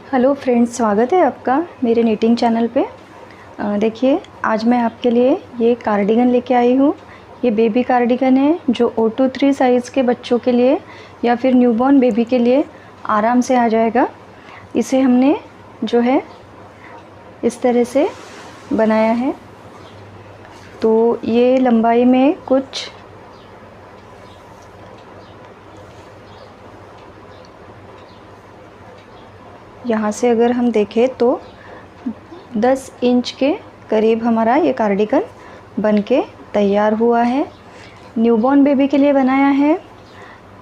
Hello friends, स्वागत है आपका मेरे नीटिंग चैनल पे। देखिए, आज मैं आपके लिए ये कार्डिगन लेके आई हूँ। ये बेबी कार्डिगन है जो O2-3 साइज़ के बच्चों के लिए या फिर न्यूबॉर्न बेबी के लिए आराम से आ जाएगा। इसे हमने जो है इस तरह से बनाया है। तो ये लंबाई में कुछ यहाँ से अगर हम देखें तो 10 इंच के करीब हमारा ये कार्डिगन बनके तैयार हुआ है। न्यूबॉर्न बेबी के लिए बनाया है।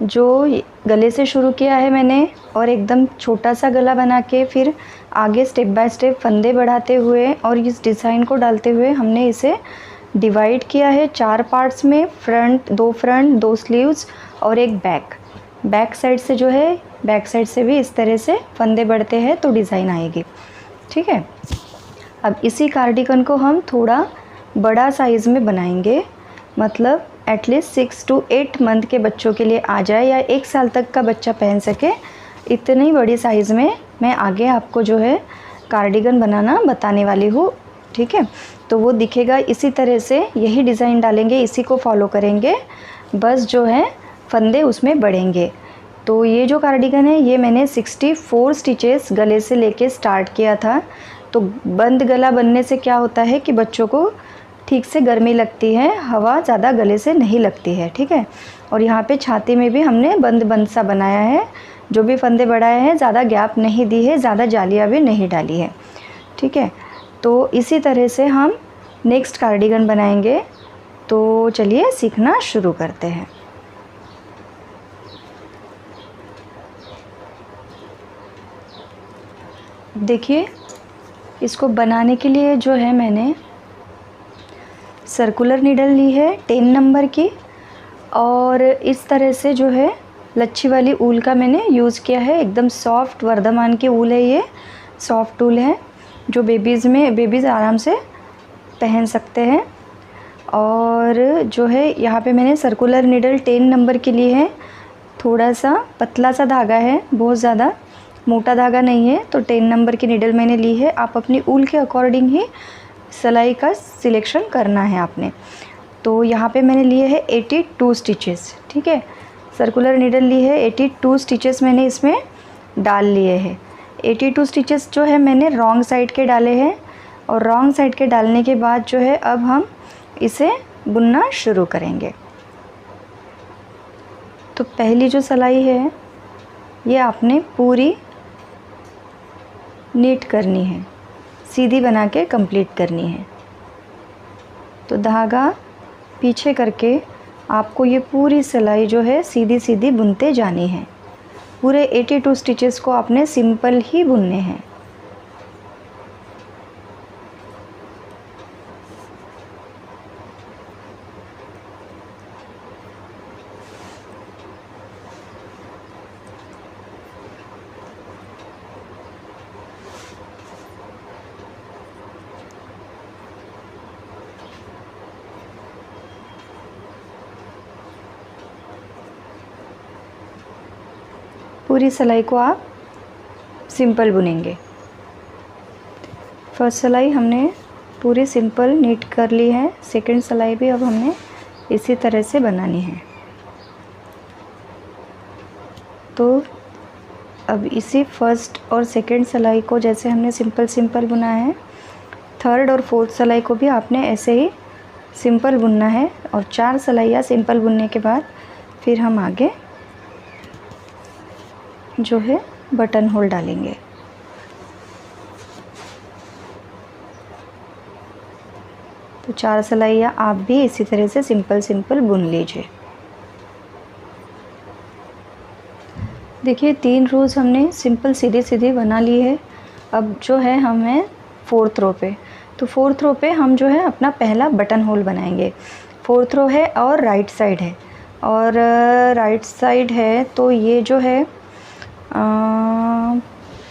जो गले से शुरू किया है मैंने और एकदम छोटा सा गला बना के फिर आगे स्टेप बाय स्टेप फंदे बढ़ाते हुए और इस डिज़ाइन को डालते हुए हमने इसे डिवाइड किया है 4 पार्ट्स में। फ्रंट, 2 स्लीव्स और एक बैक साइड से जो है बैक साइड से भी इस तरह से फंदे बढ़ते हैं तो डिज़ाइन आएगी। ठीक है, अब इसी कार्डिगन को हम थोड़ा बड़ा साइज़ में बनाएंगे, मतलब एटलीस्ट 6 to 8 मंथ के बच्चों के लिए आ जाए या 1 साल तक का बच्चा पहन सके। इतनी बड़ी साइज़ में मैं आगे आपको जो है कार्डिगन बनाना बताने वाली हूँ। ठीक है, तो वो दिखेगा इसी तरह से, यही डिज़ाइन डालेंगे, इसी को फॉलो करेंगे, बस जो है फंदे उसमें बढ़ेंगे। तो ये जो कार्डिगन है ये मैंने 64 स्टिचेस गले से लेके स्टार्ट किया था। तो बंद गला बनने से क्या होता है कि बच्चों को ठीक से गर्मी लगती है, हवा ज़्यादा गले से नहीं लगती है। ठीक है, और यहाँ पे छाती में भी हमने बंद सा बनाया है। जो भी फंदे बढ़ाए हैं ज़्यादा गैप नहीं दी है, ज़्यादा जालियाँ भी नहीं डाली है। ठीक है, तो इसी तरह से हम नेक्स्ट कार्डिगन बनाएंगे। तो चलिए सीखना शुरू करते हैं। देखिए, इसको बनाने के लिए जो है मैंने सर्कुलर नीडल ली है 10 नंबर की, और इस तरह से जो है लच्छी वाली ऊल का मैंने यूज़ किया है। एकदम सॉफ्ट वर्धमान की ऊल है, ये सॉफ्ट ऊल है जो बेबीज़ आराम से पहन सकते हैं। और जो है यहाँ पे मैंने सर्कुलर नीडल 10 नंबर की ली है। थोड़ा सा पतला सा धागा है, बहुत ज़्यादा मोटा धागा नहीं है, तो 10 नंबर की नीडल मैंने ली है। आप अपनी ऊल के अकॉर्डिंग ही सिलाई का सिलेक्शन करना है आपने। तो यहाँ पे मैंने लिए है 82 स्टिचेस। ठीक है, सर्कुलर नीडल ली है, 82 स्टिचेस मैंने इसमें डाल लिए हैं। 82 स्टिचेस जो है मैंने रॉन्ग साइड के डाले हैं, और रॉन्ग साइड के डालने के बाद जो है अब हम इसे बुनना शुरू करेंगे। तो पहली जो सिलाई है ये आपने पूरी नीट करनी है, सीधी बना के कंप्लीट करनी है। तो धागा पीछे करके आपको ये पूरी सिलाई जो है सीधी सीधी बुनते जानी है। पूरे 82 स्टिचेस को आपने सिंपल ही बुनने हैं। पूरी सिलाई को आप सिंपल बुनेंगे। फर्स्ट सिलाई हमने पूरी सिंपल नीट कर ली है, सेकंड सिलाई भी अब हमने इसी तरह से बनानी है। तो अब इसी फर्स्ट और सेकंड सिलाई को जैसे हमने सिंपल बुना है, थर्ड और फोर्थ सिलाई को भी आपने ऐसे ही सिंपल बुनना है। और 4 सिलाइयाँ सिंपल बुनने के बाद फिर हम आगे जो है बटन होल डालेंगे। तो 4 सिलाइयाँ आप भी इसी तरह से सिंपल बुन लीजिए। देखिए, 3 रोज़ हमने सिंपल सीधी बना ली है। अब जो है हमें 4th रो पे, तो 4th रो पे हम जो है अपना पहला बटन होल बनाएंगे। 4th रो है और राइट साइड है, और राइट साइड है तो ये जो है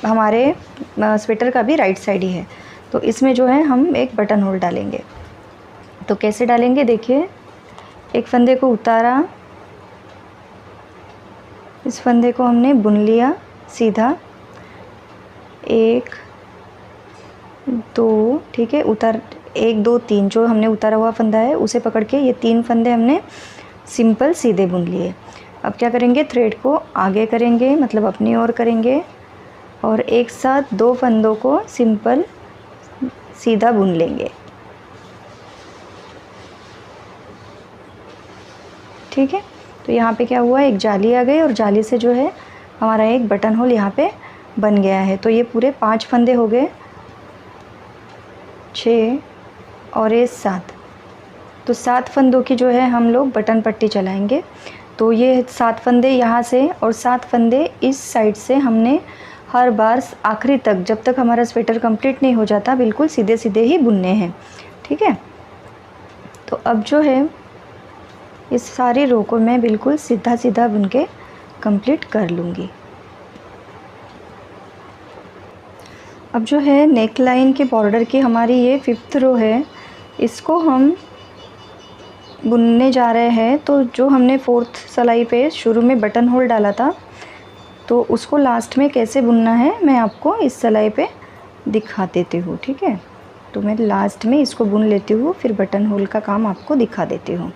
हमारे स्वेटर का भी राइट साइड ही है। तो इसमें जो है हम एक बटन होल डालेंगे। तो कैसे डालेंगे, देखिए, एक फंदे को उतारा, इस फंदे को हमने बुन लिया सीधा, 1 2, ठीक है, 1 2 3 जो हमने उतारा हुआ फंदा है उसे पकड़ के ये 3 फंदे हमने सिंपल सीधे बुन लिए। अब क्या करेंगे, थ्रेड को आगे करेंगे, मतलब अपनी ओर करेंगे और एक साथ 2 फंदों को सिंपल सीधा बुन लेंगे। ठीक है, तो यहाँ पे क्या हुआ, एक जाली आ गई और जाली से जो है हमारा एक बटन होल यहाँ पे बन गया है। तो ये पूरे 5 फंदे हो गए, 6 और ये 7। तो 7 फंदों की जो है हम लोग बटन पट्टी चलाएंगे। तो ये 7 फंदे यहाँ से और 7 फंदे इस साइड से हमने हर बार आखिरी तक, जब तक हमारा स्वेटर कंप्लीट नहीं हो जाता, बिल्कुल सीधे सीधे ही बुनने हैं। ठीक है, तो अब जो है इस सारी रो को मैं बिल्कुल सीधा सीधा बुन के कंप्लीट कर लूँगी। अब जो है नेक लाइन के बॉर्डर की हमारी ये 5th रो है, इसको हम बुनने जा रहे हैं। तो जो हमने 4th सिलाई पे शुरू में बटन होल डाला था, तो उसको लास्ट में कैसे बुनना है मैं आपको इस सिलाई पे दिखा देती हूँ। ठीक है, तो मैं लास्ट में इसको बुन लेती हूँ, फिर बटन होल का काम आपको दिखा देती हूँ।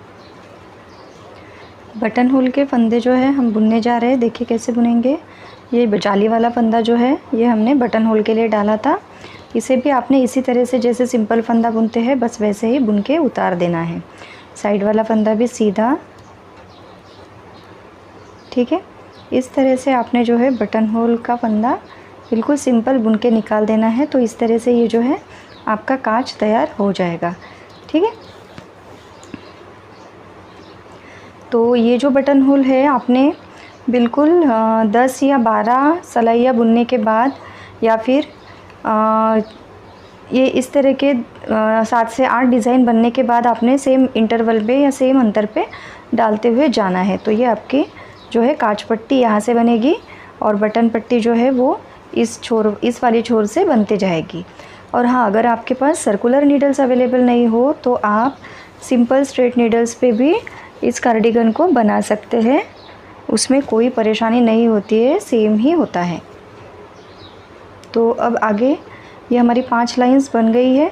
बटन होल के फंदे जो है हम बुनने जा रहे हैं, देखिए कैसे बुनेंगे। ये जाली वाला फंदा जो है ये हमने बटन होल के लिए डाला था, इसे भी आपने इसी तरह से जैसे सिंपल फंदा बुनते हैं बस वैसे ही बुन के उतार देना है। साइड वाला फंदा भी सीधा, ठीक है, इस तरह से आपने जो है बटन होल का फंदा बिल्कुल सिंपल बुन के निकाल देना है। तो इस तरह से ये जो है आपका काज तैयार हो जाएगा। ठीक है, तो ये जो बटन होल है आपने बिल्कुल 10 या 12 सिलाइयाँ बुनने के बाद, या फिर ये इस तरह के 7 से 8 डिज़ाइन बनने के बाद आपने सेम इंटरवल पे या सेम अंतर पे डालते हुए जाना है। तो ये आपकी जो है काज पट्टी यहाँ से बनेगी और बटन पट्टी जो है वो इस वाली छोर से बनते जाएगी। और हाँ, अगर आपके पास सर्कुलर नीडल्स अवेलेबल नहीं हो तो आप सिंपल स्ट्रेट नीडल्स पे भी इस कार्डिगन को बना सकते हैं, उसमें कोई परेशानी नहीं होती है, सेम ही होता है। तो अब आगे ये हमारी 5 लाइंस बन गई है।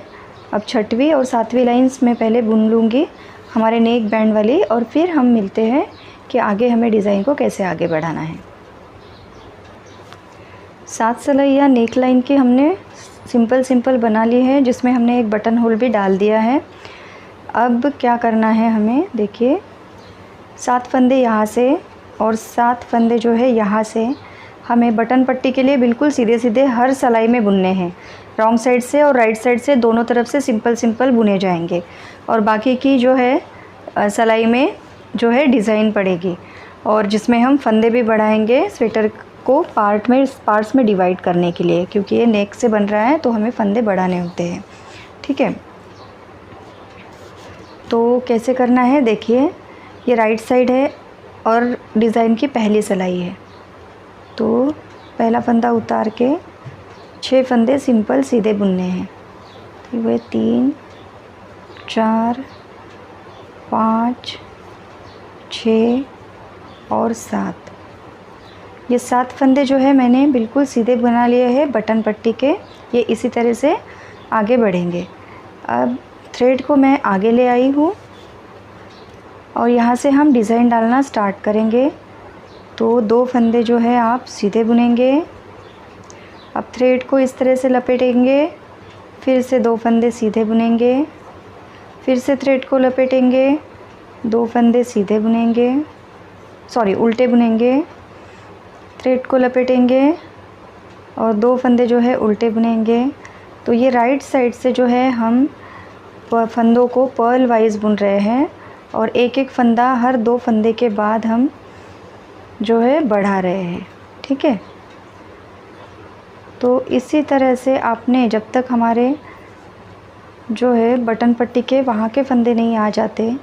अब 6वीं और 7वीं लाइंस मैं पहले बुन लूँगी हमारे नेक बैंड वाली, और फिर हम मिलते हैं कि आगे हमें डिज़ाइन को कैसे आगे बढ़ाना है। 7 सिलाइयाँ नेक लाइन की हमने सिंपल बना ली है, जिसमें हमने एक बटन होल भी डाल दिया है। अब क्या करना है हमें, देखिए 7 फंदे यहाँ से और 7 फंदे जो है यहाँ से हमें बटन पट्टी के लिए बिल्कुल सीधे सीधे हर सिलाई में बुनने हैं। रॉन्ग साइड से और राइट साइड से दोनों तरफ से सिंपल बुने जाएंगे, और बाकी की जो है सिलाई में जो है डिज़ाइन पड़ेगी, और जिसमें हम फंदे भी बढ़ाएंगे स्वेटर को पार्ट्स में डिवाइड करने के लिए, क्योंकि ये नेक से बन रहा है तो हमें फंदे बढ़ाने होते हैं। ठीक है, तो कैसे करना है, देखिए ये राइट साइड है और डिज़ाइन की पहली सिलाई है। तो पहला फंदा उतार के 6 फंदे सिंपल सीधे बुनने हैं। तो वे 3 4 5 6 और 7, ये 7 फंदे जो है मैंने बिल्कुल सीधे बना लिए हैं बटन पट्टी के। ये इसी तरह से आगे बढ़ेंगे। अब थ्रेड को मैं आगे ले आई हूँ और यहाँ से हम डिज़ाइन डालना स्टार्ट करेंगे। तो 2 फंदे जो है आप सीधे बुनेंगे। अब थ्रेड को इस तरह से लपेटेंगे, फिर से 2 फंदे सीधे बुनेंगे, फिर से थ्रेड को लपेटेंगे, 2 फंदे सीधे बुनेंगे, उल्टे बुनेंगे, थ्रेड को लपेटेंगे और 2 फंदे जो है उल्टे बुनेंगे। तो ये राइट साइड से जो है हम फंदों को पर्ल वाइज बुन रहे हैं, और एक एक फंदा हर 2 फंदे के बाद हम जो है बढ़ा रहे हैं। ठीक है, तो इसी तरह से आपने जब तक हमारे जो है बटन पट्टी के वहाँ के फंदे नहीं आ जाते,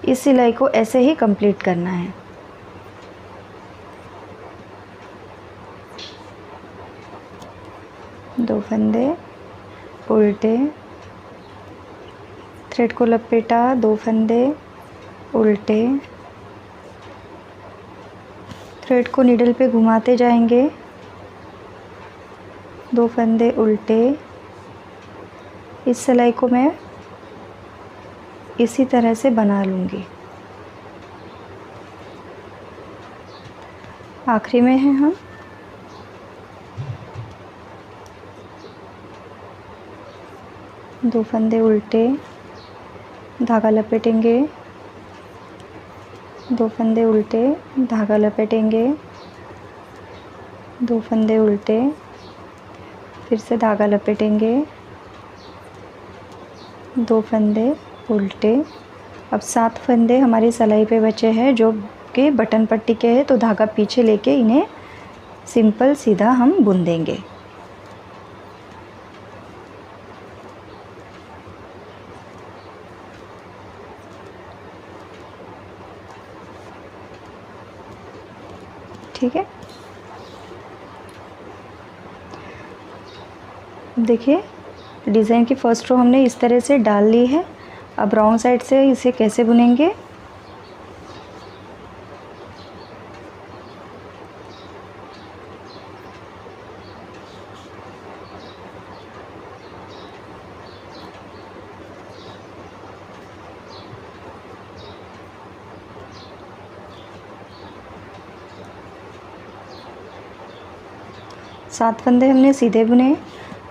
इस सिलाई को ऐसे ही कंप्लीट करना है। दो फंदे उल्टे, थ्रेड को लपेटा, 2 फंदे उल्टे, थ्रेड को नीडल पे घुमाते जाएंगे, 2 फंदे उल्टे। इस सिलाई को मैं इसी तरह से बना लूँगी। आखिरी में हैं हम। दो फंदे उल्टे, धागा लपेटेंगे, 2 फंदे उल्टे, धागा लपेटेंगे, 2 फंदे उल्टे, फिर से धागा लपेटेंगे, 2 फंदे उल्टे। अब 7 फंदे हमारी सिलाई पे बचे हैं जो कि बटन पट्टी के हैं, तो धागा पीछे लेके इन्हें सिंपल सीधा हम बुन देंगे। ठीक है, देखिए डिज़ाइन की फ़र्स्ट रो हमने इस तरह से डाल ली है। अब रॉन्ग साइड से इसे कैसे बुनेंगे। सात फंदे हमने सीधे बुने।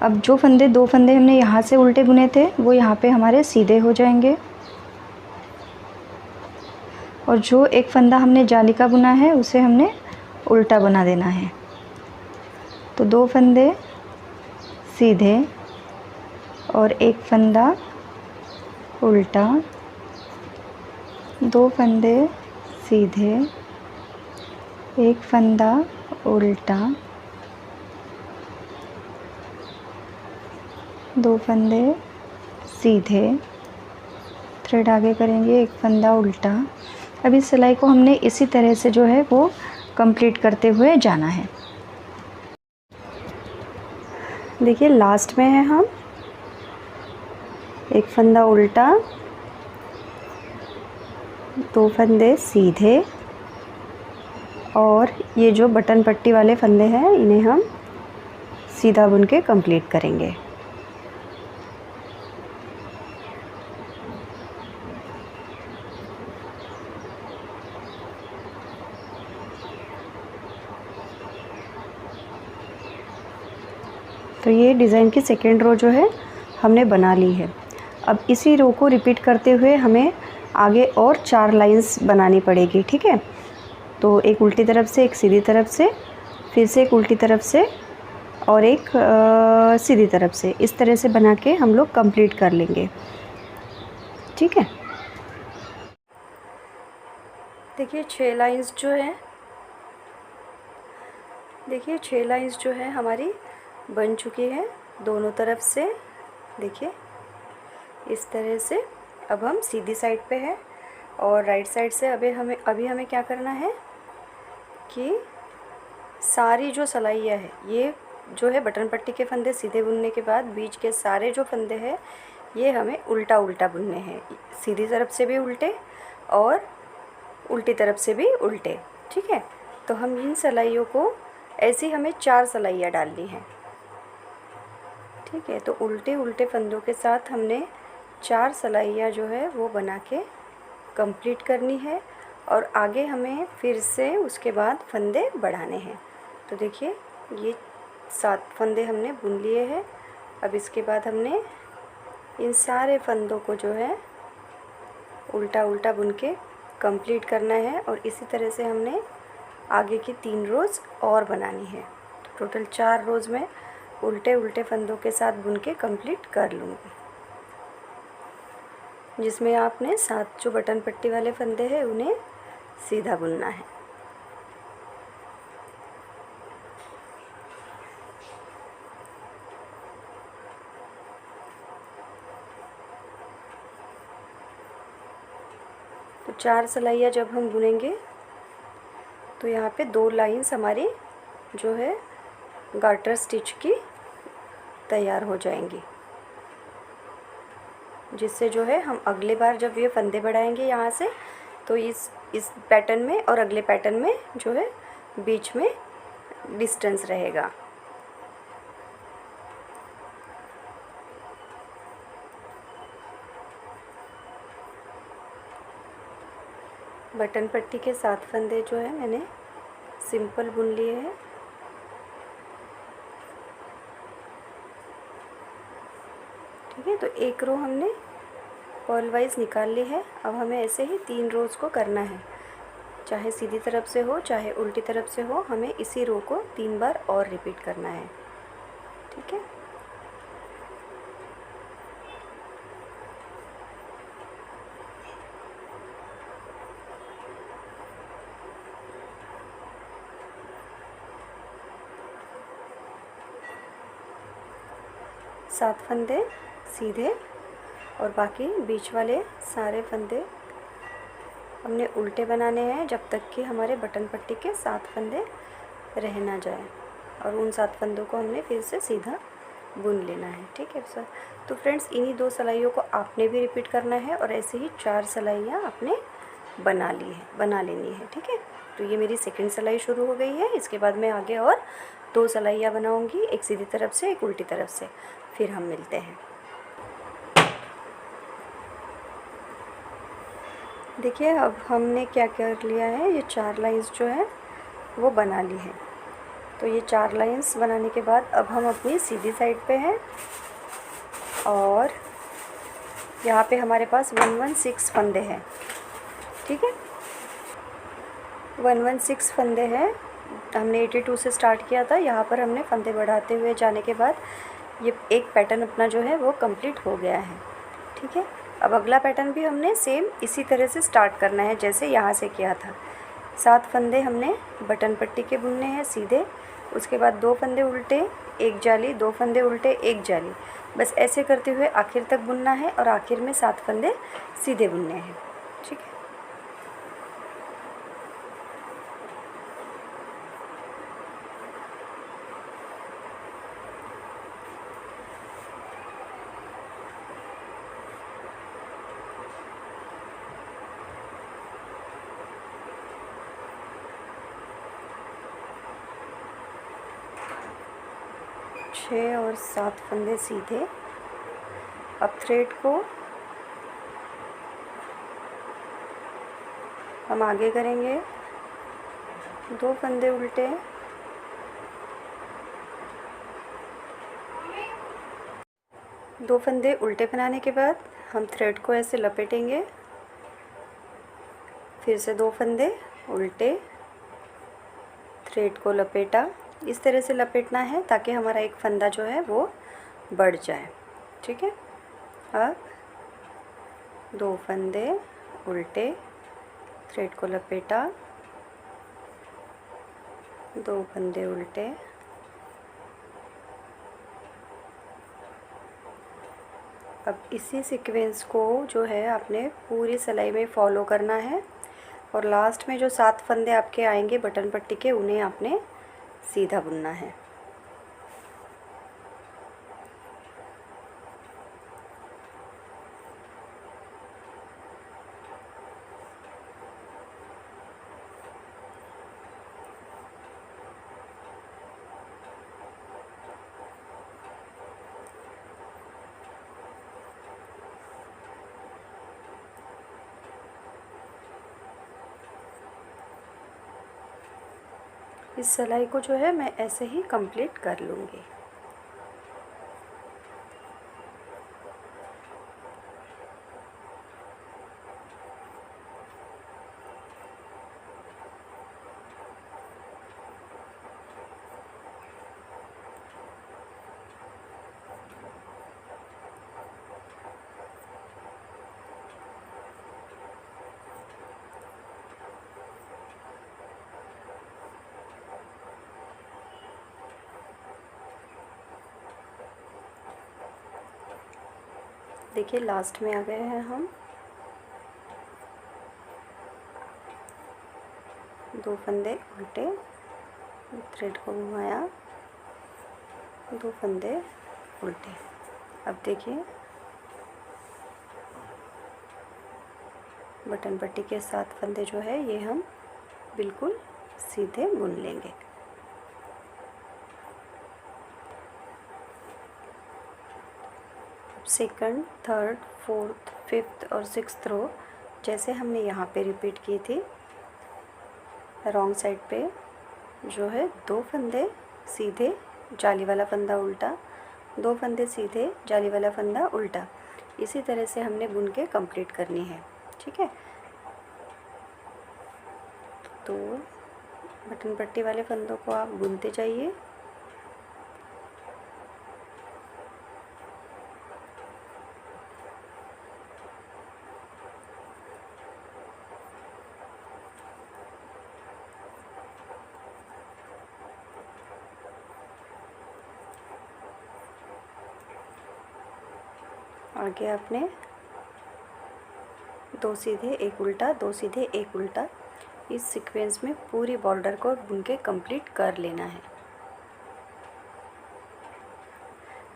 अब जो फंदे 2 फंदे हमने यहाँ से उल्टे बुने थे वो यहाँ पे हमारे सीधे हो जाएंगे, और जो एक फंदा हमने जाली का बुना है उसे हमने उल्टा बना देना है। तो 2 फंदे सीधे और एक फंदा उल्टा, 2 फंदे सीधे, एक फंदा उल्टा, 2 फंदे सीधे, थ्रेड आगे करेंगे, एक फंदा उल्टा। अब इस सिलाई को हमने इसी तरह से जो है वो कंप्लीट करते हुए जाना है। देखिए लास्ट में है हम, एक फंदा उल्टा, 2 फंदे सीधे, और ये जो बटन पट्टी वाले फंदे हैं इन्हें हम सीधा बुन के कंप्लीट करेंगे। तो ये डिज़ाइन की सेकेंड रो जो है हमने बना ली है। अब इसी रो को रिपीट करते हुए हमें आगे और 4 लाइंस बनानी पड़ेगी। ठीक है, तो एक उल्टी तरफ से, एक सीधी तरफ से, फिर से एक उल्टी तरफ से और एक सीधी तरफ से, इस तरह से बना के हम लोग कंप्लीट कर लेंगे। ठीक है, देखिए 6 लाइंस जो है, देखिए 6 लाइंस जो है हमारी बन चुकी है दोनों तरफ से। देखिए इस तरह से। अब हम सीधी साइड पे है और राइट साइड से अभी हमें क्या करना है कि सारी जो सिलाइयाँ है, ये जो है बटन पट्टी के फंदे सीधे बुनने के बाद बीच के सारे जो फंदे हैं ये हमें उल्टा उल्टा बुनने हैं, सीधी तरफ से भी उल्टे और उल्टी तरफ से भी उल्टे। ठीक है, तो हम इन सिलाइयों को ऐसे हमें 4 सिलाइयाँ डालनी हैं। ठीक है, तो उल्टे उल्टे फंदों के साथ हमने 4 सिलाइयाँ जो है वो बना के कंप्लीट करनी है, और आगे हमें फिर से उसके बाद फंदे बढ़ाने हैं। तो देखिए ये 7 फंदे हमने बुन लिए हैं। अब इसके बाद हमने इन सारे फंदों को जो है उल्टा उल्टा बुन के कंप्लीट करना है, और इसी तरह से हमने आगे की 3 रोज़ और बनानी है। तो टोटल 4 रोज़ में उल्टे उल्टे फंदों के साथ बुन के कंप्लीट कर लूँगी, जिसमें आपने 7 जो बटन पट्टी वाले फंदे हैं उन्हें सीधा बुनना है। तो 4 सिलाइयाँ जब हम बुनेंगे तो यहाँ पे 2 लाइंस हमारी जो है गार्टर स्टिच की तैयार हो जाएंगी, जिससे जो है हम अगले बार जब ये फंदे बढ़ाएंगे यहाँ से, तो इस पैटर्न में और अगले पैटर्न में जो है बीच में डिस्टेंस रहेगा। बटन पट्टी के 7 फंदे जो है मैंने सिंपल बुन लिए हैं। ठीक है, तो एक रो हमने पर्ल वाइज निकाल ली है। अब हमें ऐसे ही 3 रोज़ को करना है, चाहे सीधी तरफ से हो चाहे उल्टी तरफ से हो, हमें इसी रो को 3 बार और रिपीट करना है। ठीक है, सात फंदे सीधे और बाकी बीच वाले सारे फंदे हमने उल्टे बनाने हैं, जब तक कि हमारे बटन पट्टी के 7 फंदे रह ना जाए, और उन 7 फंदों को हमने फिर से सीधा बुन लेना है। ठीक है सर, तो फ्रेंड्स इन्हीं 2 सिलाइयों को आपने भी रिपीट करना है और ऐसे ही 4 सिलाइयाँ आपने बना लेनी है। ठीक है, तो ये मेरी सेकंड सिलाई शुरू हो गई है। इसके बाद मैं आगे और 2 सिलाइयाँ बनाऊँगी, एक सीधी तरफ से एक उल्टी तरफ से, फिर हम मिलते हैं। देखिए अब हमने क्या कर लिया है, ये 4 लाइंस जो है वो बना ली है। तो ये 4 लाइंस बनाने के बाद अब हम अपनी सीधी साइड पे हैं और यहाँ पे हमारे पास 116 फंदे हैं। ठीक है, 116 फंदे हैं। हमने 82 से स्टार्ट किया था, यहाँ पर हमने फंदे बढ़ाते हुए जाने के बाद ये एक पैटर्न अपना जो है वो कंप्लीट हो गया है। ठीक है, अब अगला पैटर्न भी हमने सेम इसी तरह से स्टार्ट करना है जैसे यहाँ से किया था। 7 फंदे हमने बटन पट्टी के बुनने हैं सीधे, उसके बाद 2 फंदे उल्टे, एक जाली, 2 फंदे उल्टे, एक जाली, बस ऐसे करते हुए आखिर तक बुनना है और आखिर में 7 फंदे सीधे बुनने हैं। ठीक है, छः और 7 फंदे सीधे। अब थ्रेड को हम आगे करेंगे, 2 फंदे उल्टे, दो फंदे उल्टे बनाने के बाद हम थ्रेड को ऐसे लपेटेंगे, फिर से 2 फंदे उल्टे, थ्रेड को लपेटा। इस तरह से लपेटना है ताकि हमारा एक फंदा जो है वो बढ़ जाए। ठीक है, अब 2 फंदे उल्टे, थ्रेड को लपेटा, 2 फंदे उल्टे, अब इसी सीक्वेंस को जो है आपने पूरी सिलाई में फॉलो करना है और लास्ट में जो 7 फंदे आपके आएंगे बटन पट्टी के, उन्हें आपने सीधा बुनना है। इस सिलाई को जो है मैं ऐसे ही कंप्लीट कर लूँगी। देखिए लास्ट में आ गए हैं हम, 2 फंदे उल्टे, थ्रेड को घुमाया, 2 फंदे उल्टे। अब देखिए बटन पट्टी के 7 फंदे जो है ये हम बिल्कुल सीधे बुन लेंगे। सेकंड, थर्ड, फोर्थ, फिफ्थ और सिक्स्थ रो जैसे हमने यहाँ पे रिपीट की थी, रॉन्ग साइड पे जो है 2 फंदे सीधे, जाली वाला फंदा उल्टा, 2 फंदे सीधे, जाली वाला फंदा उल्टा, इसी तरह से हमने बुन के कंप्लीट करनी है। ठीक है, तो बटन पट्टी वाले फंदों को आप बुनते जाइए। आगे आपने 2 सीधे 1 उल्टा, 2 सीधे 1 उल्टा, इस सीक्वेंस में पूरी बॉर्डर को बुन के कंप्लीट कर लेना है।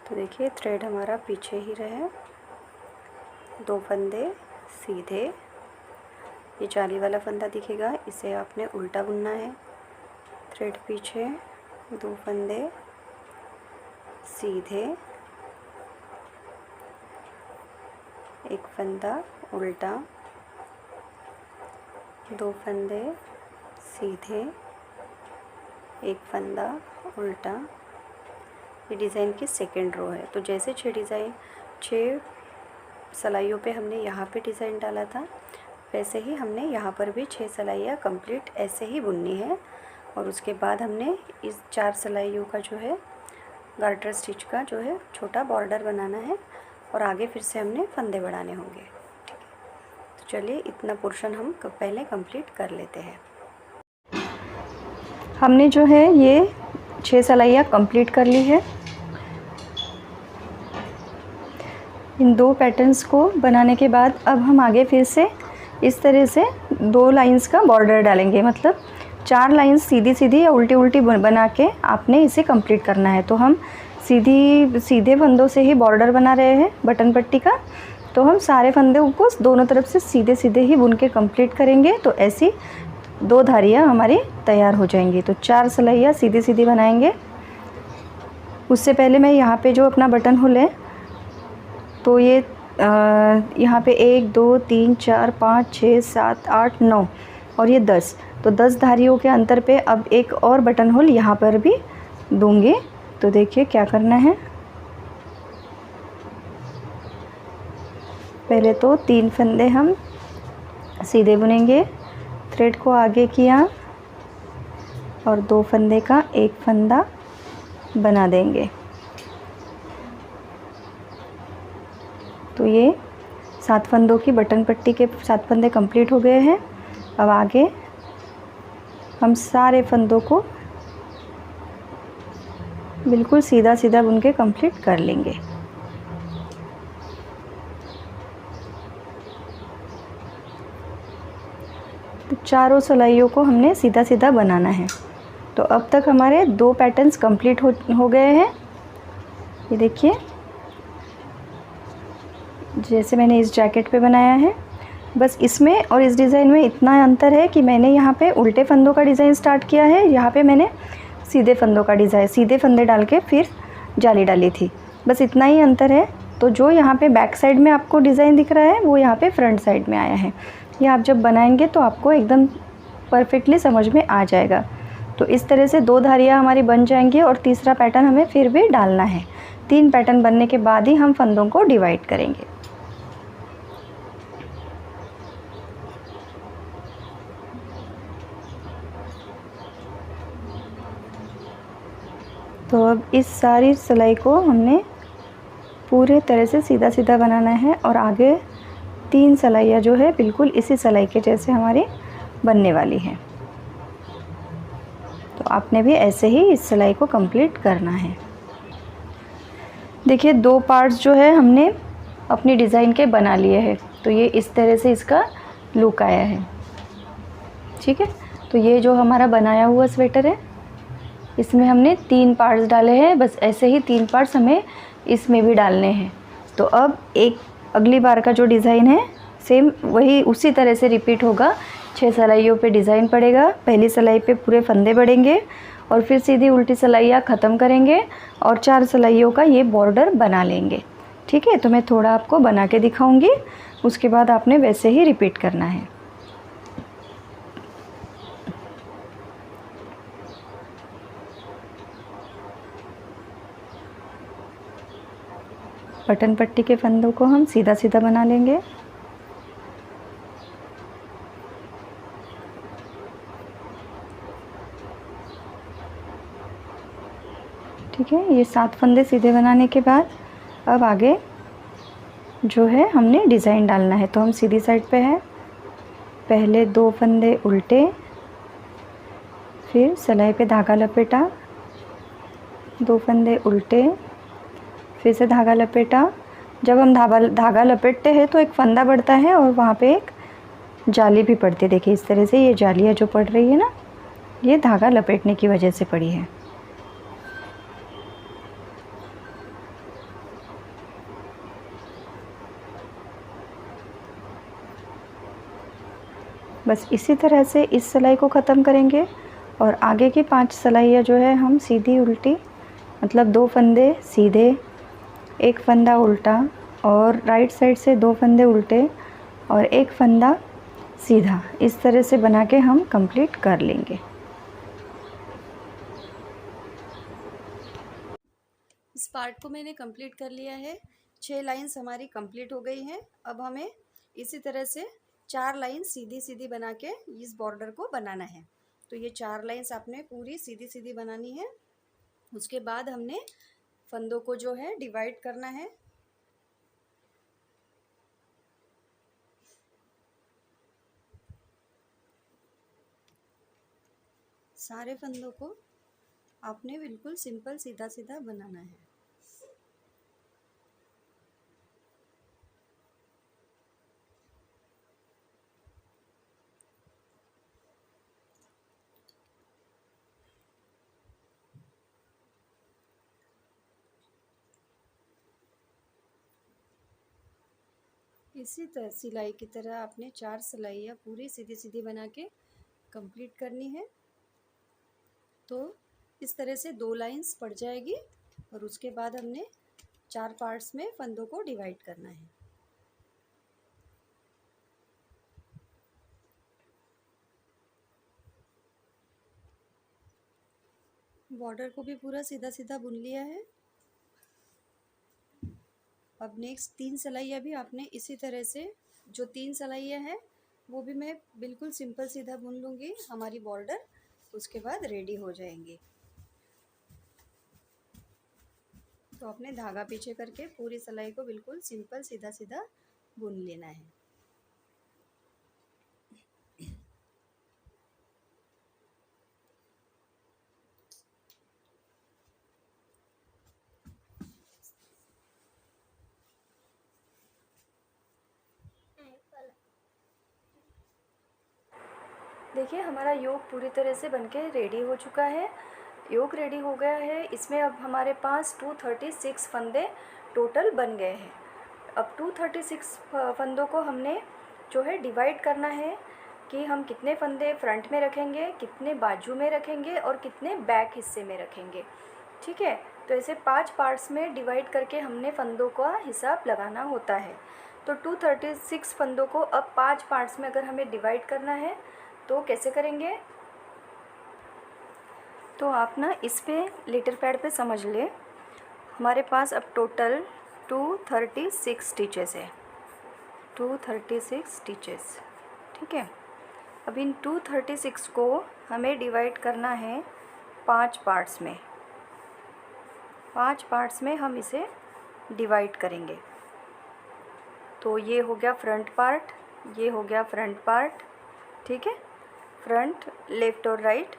तो देखिए थ्रेड हमारा पीछे ही रहे, 2 फंदे सीधे, ये जाली वाला फंदा दिखेगा, इसे आपने उल्टा बुनना है। थ्रेड पीछे, 2 फंदे सीधे, 1 फंदा उल्टा, 2 फंदे सीधे, 1 फंदा उल्टा। ये डिज़ाइन की सेकेंड रो है। तो जैसे 6 सिलाइयों पे हमने यहाँ पे डिज़ाइन डाला था, वैसे ही हमने यहाँ पर भी 6 सिलाइयाँ कंप्लीट ऐसे ही बुननी है। और उसके बाद हमने इस 4 सिलाइयों का जो है गार्टर स्टिच का जो है छोटा बॉर्डर बनाना है, और आगे फिर से हमने फंदे बढ़ाने होंगे। ठीक है, तो चलिए इतना पोर्शन हम पहले कंप्लीट कर लेते हैं। हमने जो है ये 6 सिलाइयाँ कंप्लीट कर ली है। इन 2 पैटर्न्स को बनाने के बाद अब हम आगे फिर से इस तरह से 2 लाइंस का बॉर्डर डालेंगे, मतलब 4 लाइंस सीधी सीधी या उल्टी उल्टी बना के आपने इसे कंप्लीट करना है। तो हम सीधे फंदों से ही बॉर्डर बना रहे हैं बटन पट्टी का, तो हम सारे फंदों को दोनों तरफ से सीधे सीधे ही बुन के कंप्लीट करेंगे। तो ऐसी 2 धारियाँ हमारी तैयार हो जाएंगी। तो 4 सिलाइयाँ सीधी सीधी बनाएंगे। उससे पहले मैं यहाँ पे जो अपना बटन होल है, तो ये यहाँ पे 1 2 3 4 5 6 7 8 9 और ये 10, तो 10 धारियों के अंतर पे अब एक और बटन होल यहाँ पर भी दूंगी। तो देखिए क्या करना है, पहले तो 3 फंदे हम सीधे बुनेंगे, थ्रेड को आगे किया और 2 फंदे का 1 फंदा बना देंगे। तो ये 7 फंदों की बटन पट्टी के 7 फंदे कंप्लीट हो गए हैं। अब आगे हम सारे फंदों को बिल्कुल सीधा सीधा बुन के कंप्लीट कर लेंगे। तो चारों सिलाइयों को हमने सीधा सीधा बनाना है। तो अब तक हमारे 2 पैटर्न्स कंप्लीट हो गए हैं। ये देखिए जैसे मैंने इस जैकेट पे बनाया है, बस इसमें और इस डिज़ाइन में इतना अंतर है कि मैंने यहाँ पे उल्टे फंदों का डिज़ाइन स्टार्ट किया है, यहाँ पे मैंने सीधे फंदों का डिज़ाइन, सीधे फंदे डाल के फिर जाली डाली थी, बस इतना ही अंतर है। तो जो यहाँ पे बैक साइड में आपको डिज़ाइन दिख रहा है वो यहाँ पे फ्रंट साइड में आया है। ये आप जब बनाएंगे तो आपको एकदम परफेक्टली समझ में आ जाएगा। तो इस तरह से 2 धारियाँ हमारी बन जाएंगी और तीसरा पैटर्न हमें फिर भी डालना है। 3 पैटर्न बनने के बाद ही हम फंदों को डिवाइड करेंगे। तो अब इस सारी सिलाई को हमने पूरे तरह से सीधा सीधा बनाना है और आगे 3 सिलाइयाँ जो है बिल्कुल इसी सिलाई के जैसे हमारी बनने वाली है। तो आपने भी ऐसे ही इस सिलाई को कंप्लीट करना है। देखिए 2 पार्ट्स जो है हमने अपनी डिज़ाइन के बना लिए हैं। तो ये इस तरह से इसका लुक आया है। ठीक है, तो ये जो हमारा बनाया हुआ स्वेटर है, इसमें हमने 3 पार्ट्स डाले हैं। बस ऐसे ही 3 पार्ट्स हमें इसमें भी डालने हैं। तो अब एक अगली बार का जो डिज़ाइन है सेम वही उसी तरह से रिपीट होगा। 6 सिलाइयों पे डिज़ाइन पड़ेगा, पहली सिलाई पे पूरे फंदे बढ़ेंगे और फिर सीधी उल्टी सिलाइयाँ ख़त्म करेंगे और 4 सिलाइयों का ये बॉर्डर बना लेंगे। ठीक है, तो मैं थोड़ा आपको बना के दिखाऊंगी, उसके बाद आपने वैसे ही रिपीट करना है। बटन पट्टी के फंदों को हम सीधा सीधा बना लेंगे। ठीक है, ये 7 फंदे सीधे बनाने के बाद अब आगे जो है हमने डिज़ाइन डालना है। तो हम सीधी साइड पे है, पहले 2 फंदे उल्टे, फिर सिलाई पे धागा लपेटा, 2 फंदे उल्टे, फिर से धागा लपेटा। जब हम धागा लपेटते हैं तो एक फंदा बढ़ता है और वहाँ पे एक जाली भी पड़ती है। देखिए इस तरह से ये जालियाँ जो पड़ रही है ना, ये धागा लपेटने की वजह से पड़ी है। बस इसी तरह से इस सिलाई को ख़त्म करेंगे और आगे की 5 सिलाइयाँ जो है हम सीधी उल्टी, मतलब 2 फंदे सीधे, एक फंदा उल्टा, और राइट साइड से 2 फंदे उल्टे और एक फंदा सीधा, इस तरह से बना के हम कंप्लीट कर लेंगे। इस पार्ट को मैंने कंप्लीट कर लिया है। 6 लाइंस हमारी कंप्लीट हो गई हैं। अब हमें इसी तरह से 4 लाइन सीधी सीधी बना के इस बॉर्डर को बनाना है। तो ये 4 लाइंस आपने पूरी सीधी सीधी बनानी है। उसके बाद हमने फंदों को जो है डिवाइड करना है। सारे फंदों को आपने बिल्कुल सिंपल सीधा सीधा बनाना है। इसी तरह सिलाई की तरह आपने 4 सिलाइयाँ पूरी सीधी सीधी बना के कंप्लीट करनी है। तो इस तरह से 2 लाइंस पड़ जाएगी और उसके बाद हमने 4 पार्ट्स में फंदों को डिवाइड करना है। बॉर्डर को भी पूरा सीधा सीधा बुन लिया है। अब नेक्स्ट 3 सिलाइयाँ भी आपने इसी तरह से, जो 3 सिलाइयाँ हैं वो भी मैं बिल्कुल सिंपल सीधा बुन लूँगी हमारी बॉर्डर, उसके बाद रेडी हो जाएंगी। तो आपने धागा पीछे करके पूरी सिलाई को बिल्कुल सिंपल सीधा सीधा बुन लेना है। देखिए हमारा योग पूरी तरह से बनके रेडी हो चुका है। योग रेडी हो गया है। इसमें अब हमारे पास 236 फंदे टोटल बन गए हैं। अब 236 फंदों को हमने जो है डिवाइड करना है कि हम कितने फंदे फ्रंट में रखेंगे, कितने बाजू में रखेंगे और कितने बैक हिस्से में रखेंगे। ठीक है, तो ऐसे 5 पार्ट्स में डिवाइड करके हमने फंदों का हिसाब लगाना होता है। तो 236 फंदों को अब 5 पार्ट्स में अगर हमें डिवाइड करना है तो कैसे करेंगे, तो आप ना इस पे लेटर पैड पे समझ ले। हमारे पास अब टोटल 236 स्टिचेस है, 236 स्टिचेस। ठीक है, अब इन 236 को हमें डिवाइड करना है 5 पार्ट्स में। 5 पार्ट्स में हम इसे डिवाइड करेंगे। तो ये हो गया फ्रंट पार्ट, ये हो गया फ्रंट पार्ट। ठीक है, फ्रंट लेफ़्ट और राइट,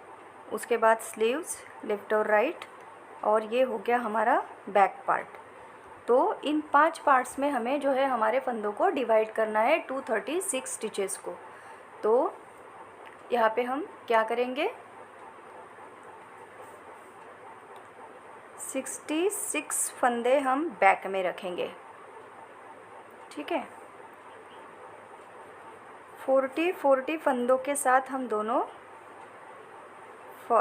उसके बाद स्लीव्स लेफ़्ट और राइट, और ये हो गया हमारा बैक पार्ट। तो इन 5 पार्ट्स में हमें जो है हमारे फंदों को डिवाइड करना है 236 स्टिचेस को। तो यहाँ पे हम क्या करेंगे, 66 फंदे हम बैक में रखेंगे। ठीक है, 40 फंदों के साथ हम दोनों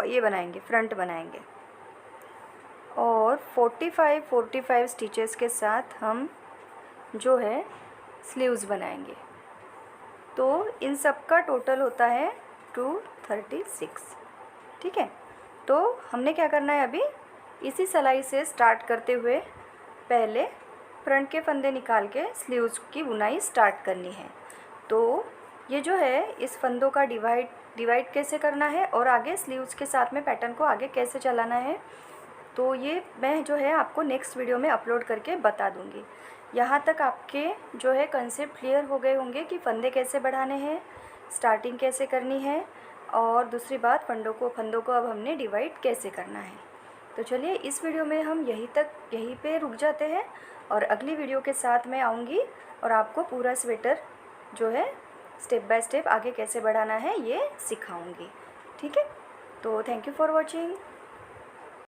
ये बनाएंगे, फ्रंट बनाएंगे। और 45 स्टिचेस के साथ हम जो है स्लीव्स बनाएंगे। तो इन सब का टोटल होता है 236। ठीक है, तो हमने क्या करना है, अभी इसी सिलाई से स्टार्ट करते हुए पहले फ्रंट के फंदे निकाल के स्लीव्स की बुनाई स्टार्ट करनी है। तो ये जो है इस फंदों का डिवाइड कैसे करना है और आगे स्लीव्स के साथ में पैटर्न को आगे कैसे चलाना है, तो ये मैं जो है आपको नेक्स्ट वीडियो में अपलोड करके बता दूँगी। यहाँ तक आपके जो है कंसेप्ट क्लियर हो गए होंगे कि फंदे कैसे बढ़ाने हैं, स्टार्टिंग कैसे करनी है, और दूसरी बात फंदों को अब हमने डिवाइड कैसे करना है। तो चलिए इस वीडियो में हम यहीं पे रुक जाते हैं और अगली वीडियो के साथ मैं आऊँगी और आपको पूरा स्वेटर जो है स्टेप बाय स्टेप आगे कैसे बढ़ाना है ये सिखाऊंगी। ठीक है, तो थैंक यू फॉर वॉचिंग।